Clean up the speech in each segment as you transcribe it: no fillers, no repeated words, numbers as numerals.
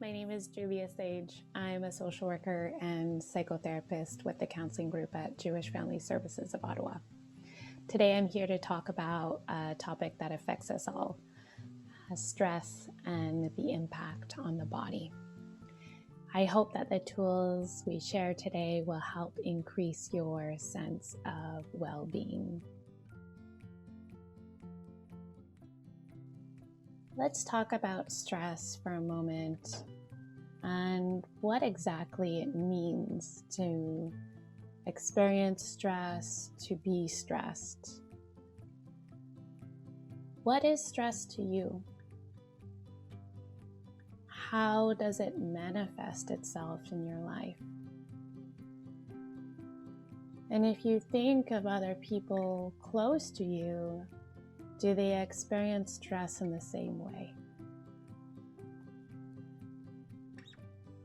My name is Julia Sage. I'm a social worker and psychotherapist with the counseling group at Jewish Family Services of Ottawa. Today I'm here to talk about a topic that affects us all, stress and the impact on the body. I hope that the tools we share today will help increase your sense of well-being. Let's talk about stress for a moment and what exactly it means to experience stress, to be stressed. What is stress to you? How does it manifest itself in your life? And if you think of other people close to you, do they experience stress in the same way?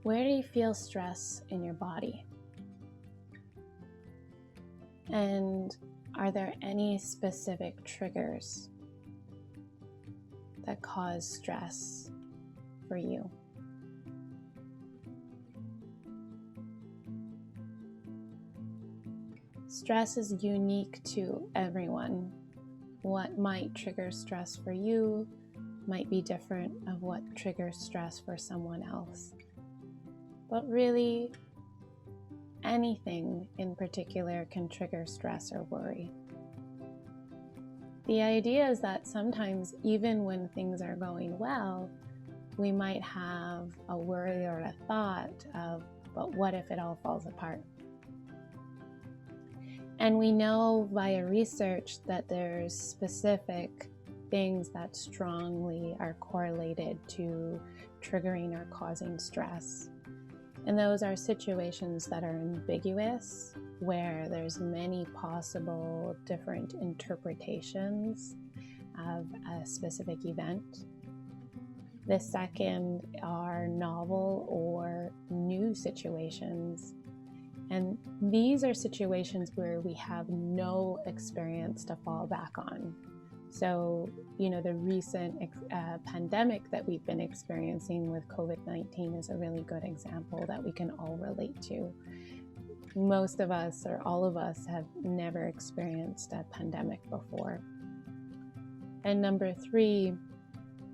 Where do you feel stress in your body? And are there any specific triggers that cause stress for you? Stress is unique to everyone. What might trigger stress for you might be different of what triggers stress for someone else. But really, anything in particular can trigger stress or worry. The idea is that sometimes, even when things are going well, we might have a worry or a thought of, but what if it all falls apart? And we know via research that there's specific things that strongly are correlated to triggering or causing stress. And those are situations that are ambiguous, where there's many possible different interpretations of a specific event. The second are novel or new situations. And these are situations where we have no experience to fall back on. So, the recent pandemic that we've been experiencing with COVID-19 is a really good example that we can all relate to. Most of us, or all of us, have never experienced a pandemic before. And number 3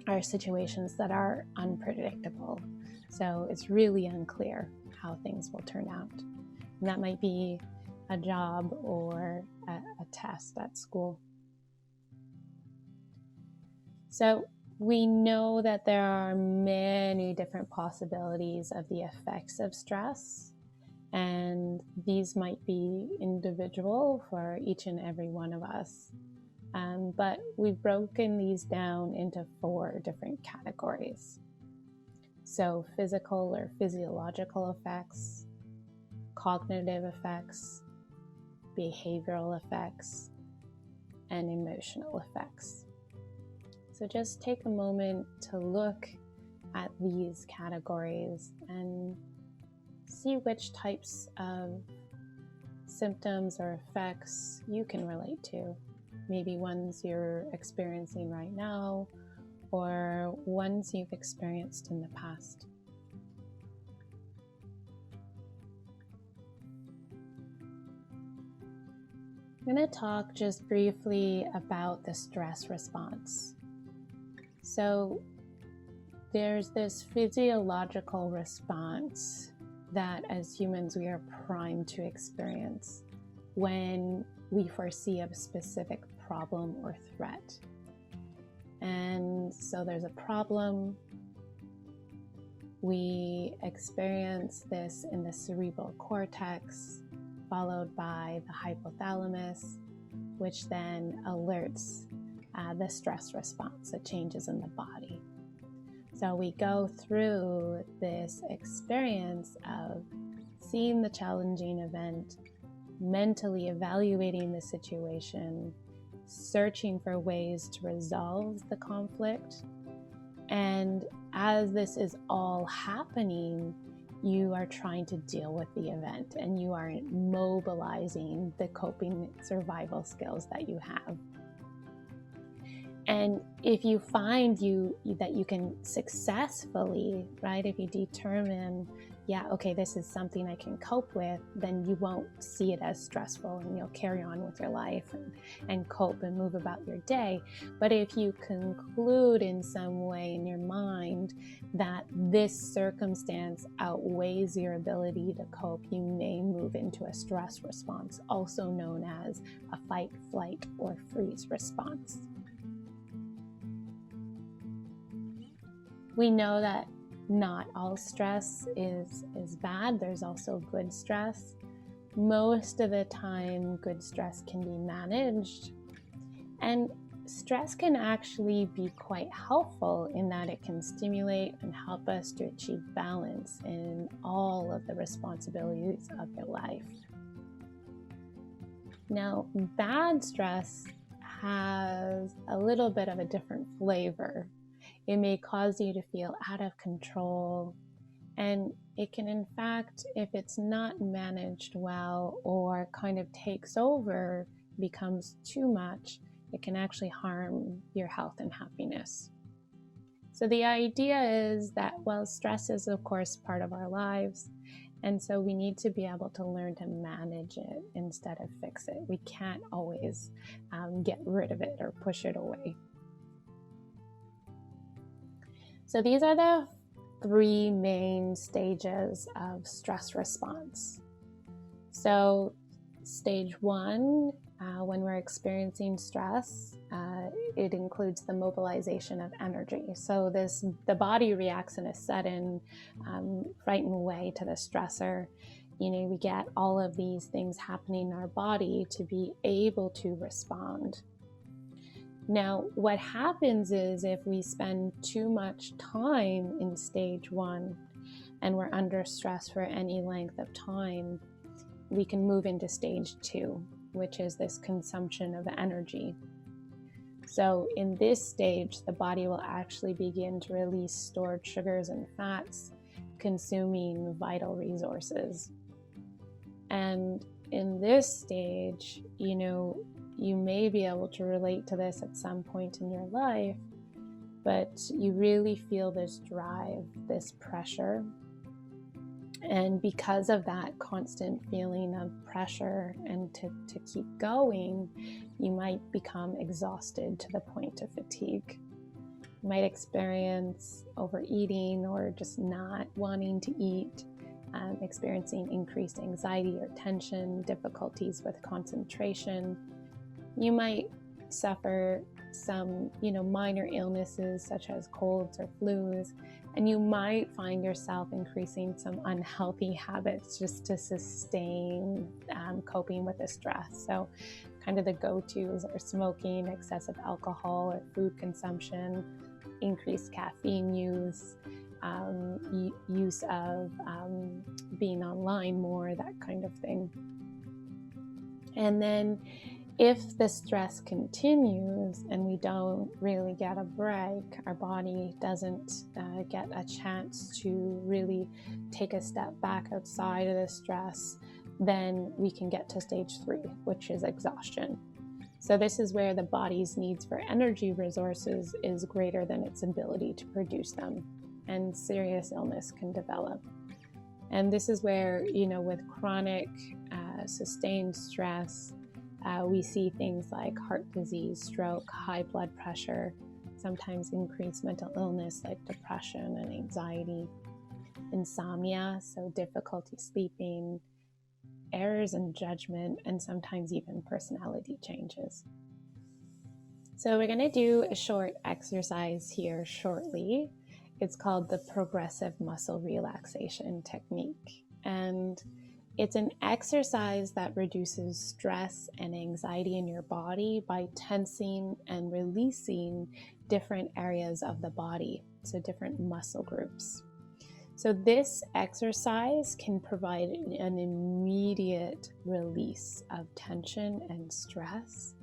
are situations that are unpredictable. So it's really unclear how things will turn out. And that might be a job or a test at school. So we know that there are many different possibilities of the effects of stress, and these might be individual for each and every one of us. But we've broken these down into 4 different categories. So physical or physiological effects, cognitive effects, behavioral effects, and emotional effects. So just take a moment to look at these categories and see which types of symptoms or effects you can relate to. Maybe ones you're experiencing right now, or ones you've experienced in the past. I'm going to talk just briefly about the stress response. So there's this physiological response that as humans we are primed to experience when we foresee a specific problem or threat. And so there's a problem. We experience this in the cerebral cortex, followed by the hypothalamus, which then alerts the stress response, the changes in the body. So we go through this experience of seeing the challenging event, mentally evaluating the situation, searching for ways to resolve the conflict. And as this is all happening, you are trying to deal with the event and you are mobilizing the coping survival skills that you have. And if you find that you can successfully, right, if you determine, yeah, okay, this is something I can cope with, then you won't see it as stressful and you'll carry on with your life and cope and move about your day. But if you conclude in some way in your mind that this circumstance outweighs your ability to cope, you may move into a stress response, also known as a fight, flight, or freeze response. We know that not all stress is bad. There's also good stress. Most of the time, good stress can be managed. And stress can actually be quite helpful in that it can stimulate and help us to achieve balance in all of the responsibilities of your life. Now, bad stress has a little bit of a different flavor. It may cause you to feel out of control, and it can, in fact, if it's not managed well or kind of takes over, becomes too much, it can actually harm your health and happiness. So the idea is that, well, stress is, of course, part of our lives, and so we need to be able to learn to manage it instead of fix it. We can't always get rid of it or push it away. So these are the 3 main stages of stress response. So stage 1, when we're experiencing stress, it includes the mobilization of energy. So the body reacts in a sudden, frightened way to the stressor. We get all of these things happening in our body to be able to respond. Now, what happens is if we spend too much time in stage 1 and we're under stress for any length of time, we can move into stage 2, which is this consumption of energy. So in this stage, the body will actually begin to release stored sugars and fats, consuming vital resources. And in this stage, you may be able to relate to this at some point in your life, but you really feel this drive, this pressure. And because of that constant feeling of pressure and to keep going, you might become exhausted to the point of fatigue. You might experience overeating or just not wanting to eat, experiencing increased anxiety or tension, difficulties with concentration. You might suffer some, minor illnesses such as colds or flus, and you might find yourself increasing some unhealthy habits just to sustain coping with the stress. So kind of the go-tos are smoking, excessive alcohol or food consumption, increased caffeine use, use of being online more, that kind of thing. And then if the stress continues and we don't really get a break, our body doesn't get a chance to really take a step back outside of the stress, then we can get to stage 3, which is exhaustion. So this is where the body's needs for energy resources is greater than its ability to produce them, and serious illness can develop. And this is where, with chronic sustained stress, we see things like heart disease, stroke, high blood pressure, sometimes increased mental illness like depression and anxiety, insomnia, so difficulty sleeping, errors in judgment, and sometimes even personality changes. So we're going to do a short exercise here shortly. It's called the progressive muscle relaxation technique. And it's an exercise that reduces stress and anxiety in your body by tensing and releasing different areas of the body, so different muscle groups. So this exercise can provide an immediate release of tension and stress,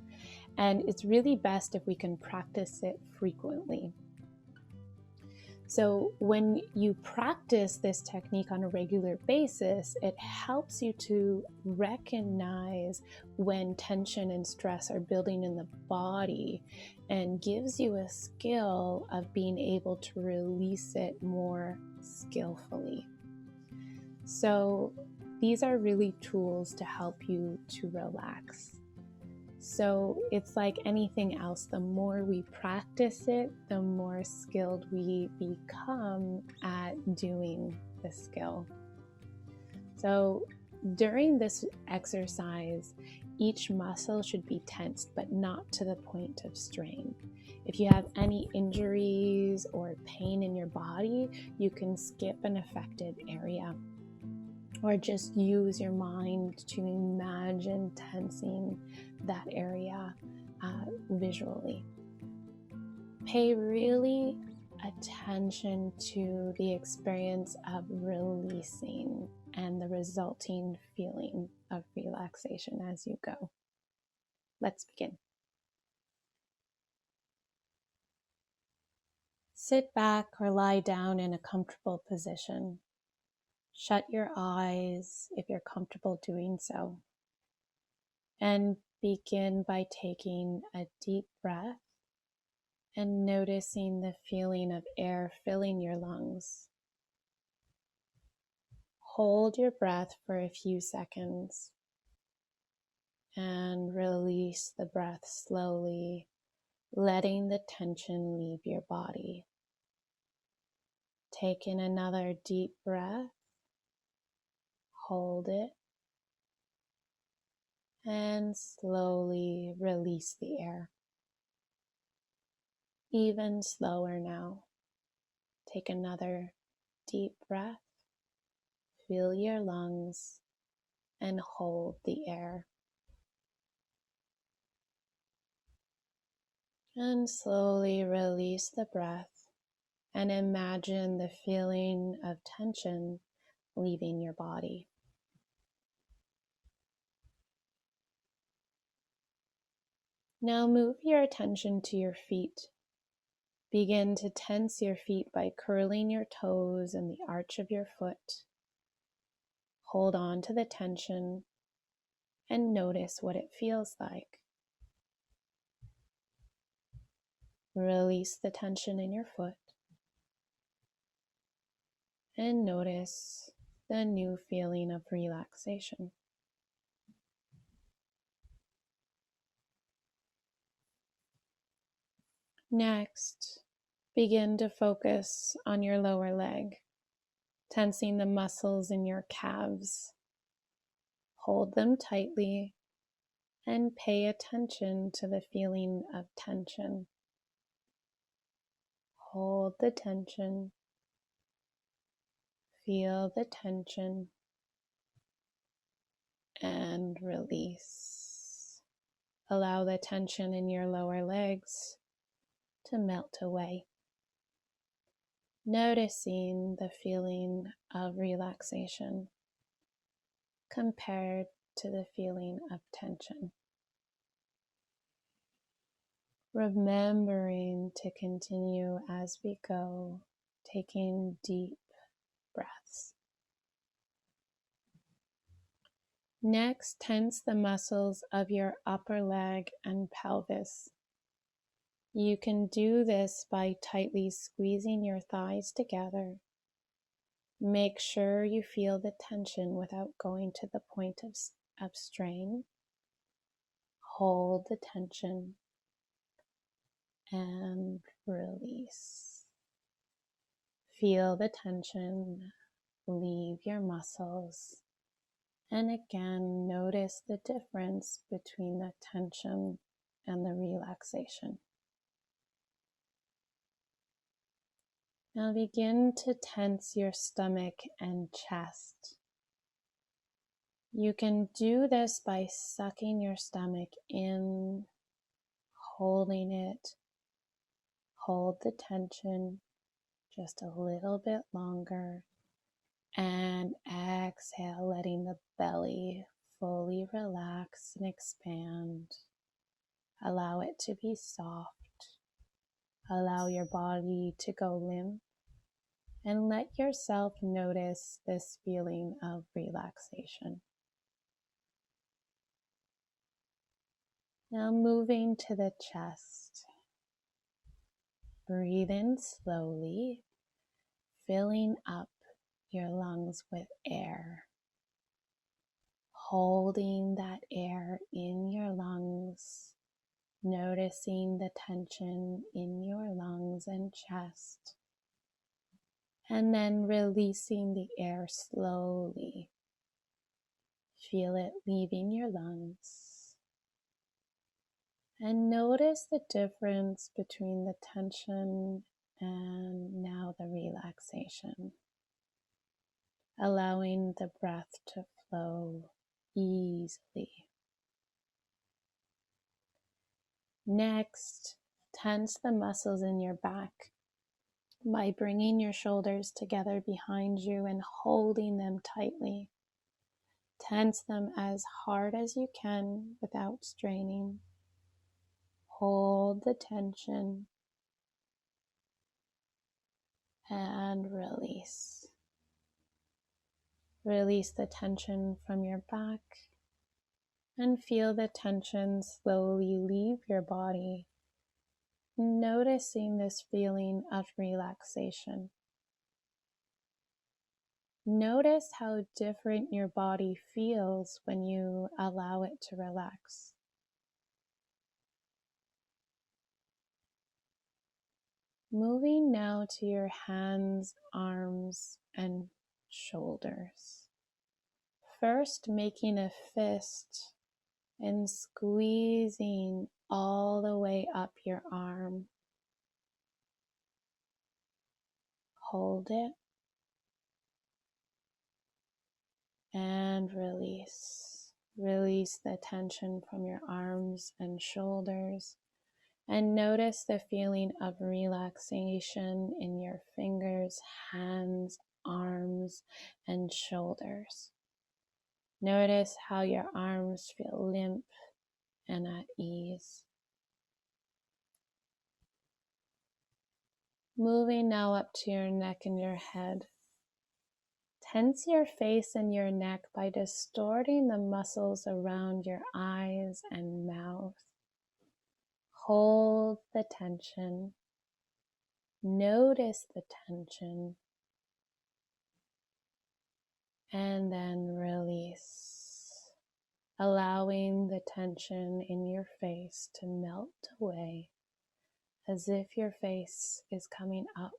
and it's really best if we can practice it frequently. So when you practice this technique on a regular basis, it helps you to recognize when tension and stress are building in the body and gives you a skill of being able to release it more skillfully. So these are really tools to help you to relax. So it's like anything else, the more we practice it, the more skilled we become at doing the skill. So during this exercise, each muscle should be tensed, but not to the point of strain. If you have any injuries or pain in your body, you can skip an affected area, or just use your mind to imagine tensing that area visually. Pay really attention to the experience of releasing and the resulting feeling of relaxation as you go. Let's begin. Sit back or lie down in a comfortable position. Shut your eyes if you're comfortable doing so. And begin by taking a deep breath and noticing the feeling of air filling your lungs. Hold your breath for a few seconds and release the breath slowly, letting the tension leave your body. Take in another deep breath, hold it, and slowly release the air. Even slower now. Take another deep breath, fill your lungs, and hold the air. And slowly release the breath and imagine the feeling of tension leaving your body. Now move your attention to your feet. Begin to tense your feet by curling your toes and the arch of your foot. Hold on to the tension and notice what it feels like. Release the tension in your foot and notice the new feeling of relaxation. Next, begin to focus on your lower leg, tensing the muscles in your calves. Hold them tightly and pay attention to the feeling of tension. Hold the tension, feel the tension, and release. Allow the tension in your lower legs to melt away. Noticing the feeling of relaxation compared to the feeling of tension. Remembering to continue as we go, taking deep breaths. Next, tense the muscles of your upper leg and pelvis. You can do this by tightly squeezing your thighs together. Make sure you feel the tension without going to the point of strain. Hold the tension and release. Feel the tension leave your muscles. And again, notice the difference between the tension and the relaxation. Now begin to tense your stomach and chest. You can do this by sucking your stomach in, holding it, hold the tension just a little bit longer, and exhale, letting the belly fully relax and expand. Allow it to be soft. Allow your body to go limp and let yourself notice this feeling of relaxation. Now moving to the chest. Breathe in slowly, filling up your lungs with air. Holding that air in your lungs, noticing the tension in your lungs and chest, and then releasing the air slowly. Feel it leaving your lungs. And notice the difference between the tension and now the relaxation. Allowing the breath to flow easily. Next, tense the muscles in your back by bringing your shoulders together behind you and holding them tightly. Tense them as hard as you can without straining. Hold the tension and release. Release the tension from your back and feel the tension slowly leave your body, noticing this feeling of relaxation. Notice how different your body feels when you allow it to relax. Moving now to your hands, arms, and shoulders. First, making a fist and squeezing all the way up your arm. Hold it and release. Release the tension from your arms and shoulders. And notice the feeling of relaxation in your fingers, hands, arms, and shoulders. Notice how your arms feel limp and at ease. Moving now up to your neck and your head. Tense your face and your neck by distorting the muscles around your eyes and mouth. Hold the tension. Notice the tension. And then release, allowing the tension in your face to melt away as if your face is coming up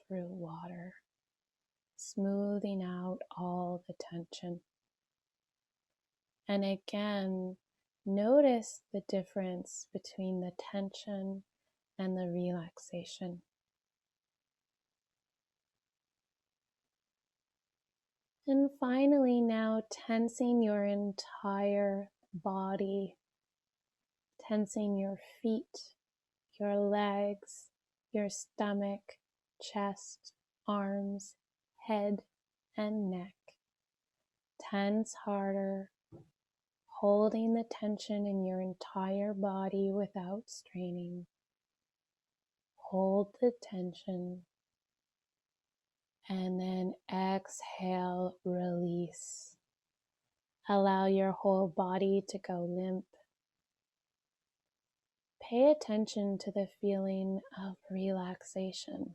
through water, smoothing out all the tension. And again, notice the difference between the tension and the relaxation. And finally, now tensing your entire body, tensing your feet, your legs, your stomach, chest, arms, head, and neck. Tense harder, holding the tension in your entire body without straining. Hold the tension. And then exhale, release. Allow your whole body to go limp. Pay attention to the feeling of relaxation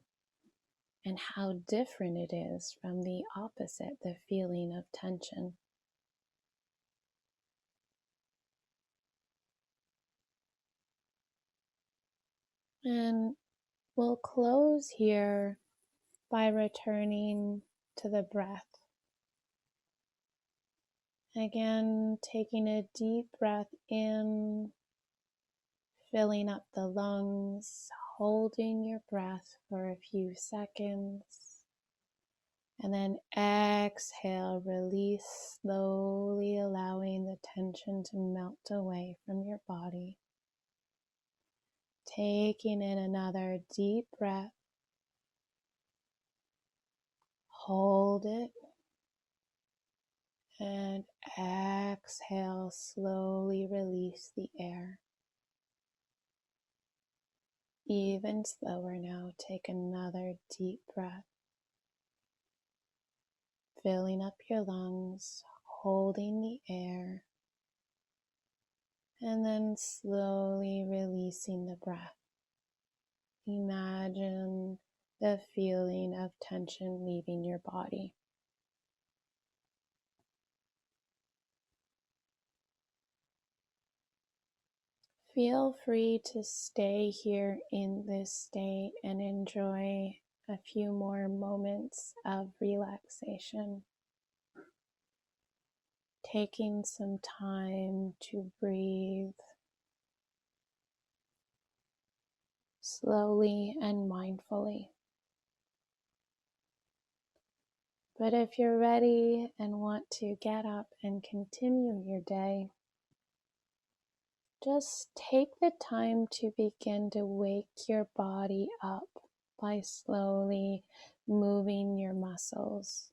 and how different it is from the opposite, the feeling of tension. And we'll close here by returning to the breath. Again, taking a deep breath in, filling up the lungs, holding your breath for a few seconds, and then exhale, release slowly, allowing the tension to melt away from your body. Taking in another deep breath, hold it, and exhale, slowly release the air. Even slower now, take another deep breath. filling up your lungs, holding the air, and then slowly releasing the breath. Imagine the feeling of tension leaving your body. Feel free to stay here in this state and enjoy a few more moments of relaxation. Taking some time to breathe slowly and mindfully. But if you're ready and want to get up and continue your day, just take the time to begin to wake your body up by slowly moving your muscles,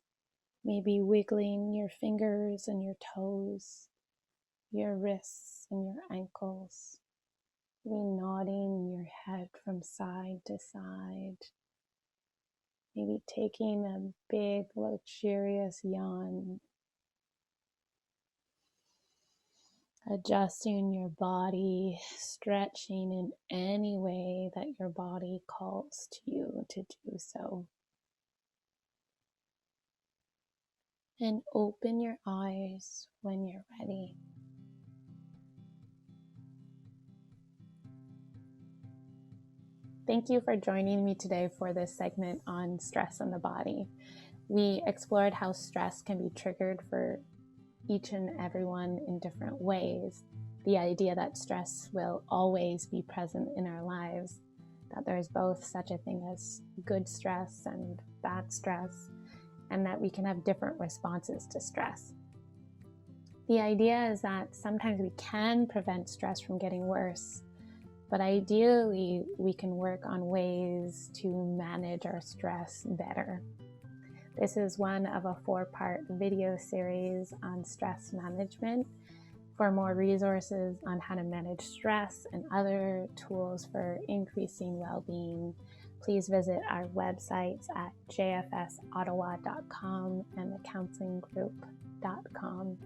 maybe wiggling your fingers and your toes, your wrists and your ankles, maybe nodding your head from side to side, maybe taking a big, luxurious yawn. Adjusting your body, stretching in any way that your body calls to you to do so. And open your eyes when you're ready. Thank you for joining me today for this segment on stress in the body. We explored how stress can be triggered for each and everyone in different ways. The idea that stress will always be present in our lives, that there's both such a thing as good stress and bad stress, and that we can have different responses to stress. The idea is that sometimes we can prevent stress from getting worse, but ideally we can work on ways to manage our stress better. This is one of a 4-part video series on stress management. For more resources on how to manage stress and other tools for increasing well-being, please visit our websites at jfsottawa.com and thecounselinggroup.com.